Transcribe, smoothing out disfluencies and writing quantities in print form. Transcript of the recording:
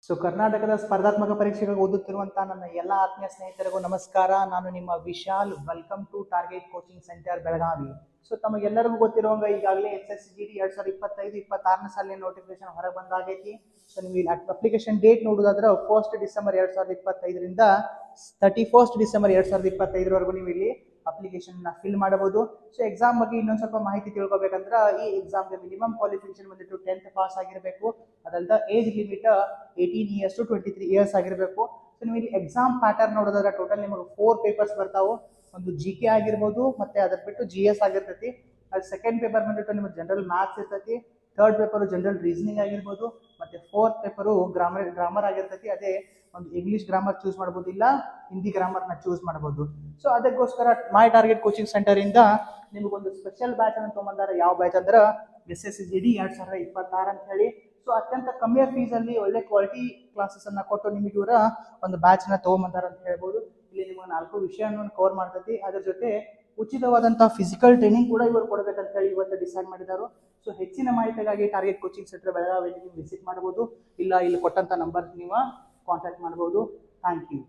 So ಕರ್ನಾಟಕದ ಸ್ಪರ್ಧಾತ್ಮಕ ಪರೀಕ್ಷೆಗಳಿಗೆ ಓದುತ್ತಿರುವಂತಹ ನನ್ನ ಎಲ್ಲ ಆತ್ಮೀಯ ಸ್ನೇಹಿತರಿಗೂ ನಮಸ್ಕಾರ. ನಾನು ನಿಮ್ಮ Vishal. Welcome to target coaching centre Belagavi. So ತಮಗೆಲ್ಲರಿಗೂ ಗೊತ್ತಿರುವಂಗ ಈಗಾಗಲೇ SSGD 2025-26ನೇ ಸಾಲಿನ ನೋಟಿಫಿಕೇಶನ್ ಹೊರಗೆ ಬಂದಾಗೈತಿ. ಸೊ ನೀವು ಇಲ್ಲಿ ಅಪ್ಲಿಕೇಶನ್ ಡೇಟ್ ನೋಡೋದಾದ್ರೆ 1 ಡಿಸೆಂಬರ್ 2025ರಿಂದ 31 ಡಿಸೆಂಬರ್ 2025 ನೀವು ಇಲ್ಲಿ ಅಪ್ಲಿಕೇಶನ್ ಫಿಲ್ ಮಾಡಬಹುದು. ಸೊ ಎಕ್ಸಾಮ್ ಬಗ್ಗೆ ಇನ್ನೊಂದು ಸ್ವಲ್ಪ ಮಾಹಿತಿ ತಿಳ್ಕೊಬೇಕಂದ್ರೆ ಈ ಎಕ್ಸಾಮ್ಗೆ ಮಿನಿಮಮ್ ಕ್ವಾಲಿಫಿಕೇಶನ್ ಬಂದಿಟ್ಟು 10th ಪಾಸ್ ಆಗಿರಬೇಕು. ಅದಲ್ಲದೆ age limit 18 years to 23 years ಆಗಿರಬೇಕು. ಸೊ ನೀವು ಇಲ್ಲಿ ಎಕ್ಸಾಮ್ ಪ್ಯಾಟರ್ನ್ ನೋಡೋದಾದ್ರೆ ಟೋಟಲ್ ನಿಮಗೆ 4 ಪೇಪರ್ಸ್ ಬರ್ತಾವೆ. ಒಂದು GK ಆಗಿರ್ಬೋದು, ಮತ್ತೆ ಅದ್ರ ಬಿಟ್ಟು GS ಆಗಿರ್ತೈತಿ. ಅದು ಸೆಕೆಂಡ್ ಪೇಪರ್ ಬಂದ್ಬಿಟ್ಟು ನಿಮಗೆ ಜನರಲ್ ಮ್ಯಾಥ್ಸ್ ಇರ್ತೈತಿ. ಥರ್ಡ್ ಪೇಪರು ಜನರಲ್ ರೀಸನಿಂಗ್ ಆಗಿರ್ಬೋದು, ಮತ್ತೆ ಫೋರ್ತ್ ಪೇಪರು ಗ್ರಾಮರ್ ಆಗಿರ್ತೈತಿ. ಅದೇ ಒಂದು ಇಂಗ್ಲಿಷ್ ಗ್ರಾಮರ್ ಚೂಸ್ ಮಾಡ್ಬೋದು, ಇಲ್ಲ ಹಿಂದಿ ಗ್ರಾಮರ್ನ ಚೂಸ್ ಮಾಡ್ಬೋದು. ಸೊ ಅದಕ್ಕೋಸ್ಕರ ಮೈ ಟಾರ್ಗೆಟ್ ಕೋಚಿಂಗ್ ಸೆಂಟರ್ ಇಂದ ನಿಮಗೊಂದು ಸ್ಪೆಷಲ್ ಬ್ಯಾಚ್ ಅನ್ನು ತೊಗೊಂಬಂದಾರೆ. ಯಾವ ಬ್ಯಾಚ್ ಅಂದ್ರೆ SSGD 2026 ಅಂತ ಹೇಳಿ. ಸೊ ಅತ್ಯಂತ ಕಮ್ಮಿಯ ಫೀಸ್ ಅಲ್ಲಿ ಒಳ್ಳೆ ಕ್ವಾಲಿಟಿ ಕ್ಲಾಸಸ್ ಅನ್ನ ಕೊಟ್ಟು ನಿಮಗೆ ಇವರ ಒಂದು ಬ್ಯಾಚ್ ನ ತಗೊಂಬಂದಾರ ಅಂತ ಹೇಳ್ಬೋದು. ಇಲ್ಲಿ ನಿಮಗೆ 4 ವಿಷಯವನ್ನು ಕವರ್ ಮಾಡ್ತೈತಿ. ಅದ್ರ ಜೊತೆ ಉಚಿತವಾದಂತಹ ಫಿಸಿಕಲ್ ಟ್ರೈನಿಂಗ್ ಕೂಡ ಇವರು ಕೊಡಬೇಕಂತ ಹೇಳಿ ಇವತ್ತು ಡಿಸೈಡ್ ಮಾಡಿದ್ದಾರೆ. ಸೊ ಹೆಚ್ಚಿನ ಮಾಹಿತಿಗಾಗಿ ಟಾರ್ಗೆಟ್ ಕೋಚಿಂಗ್ ಸೆಂಟರ್ ಬೆಳಗಾವಿಯಲ್ಲಿ ನೀವು ವಿಸಿಟ್ ಮಾಡಬಹುದು, ಇಲ್ಲ ಇಲ್ಲಿ ಕೊಟ್ಟಂತ ನಂಬರ್ ನೀವು ಕಾಂಟ್ಯಾಕ್ಟ್ ಮಾಡಬಹುದು. Thank you.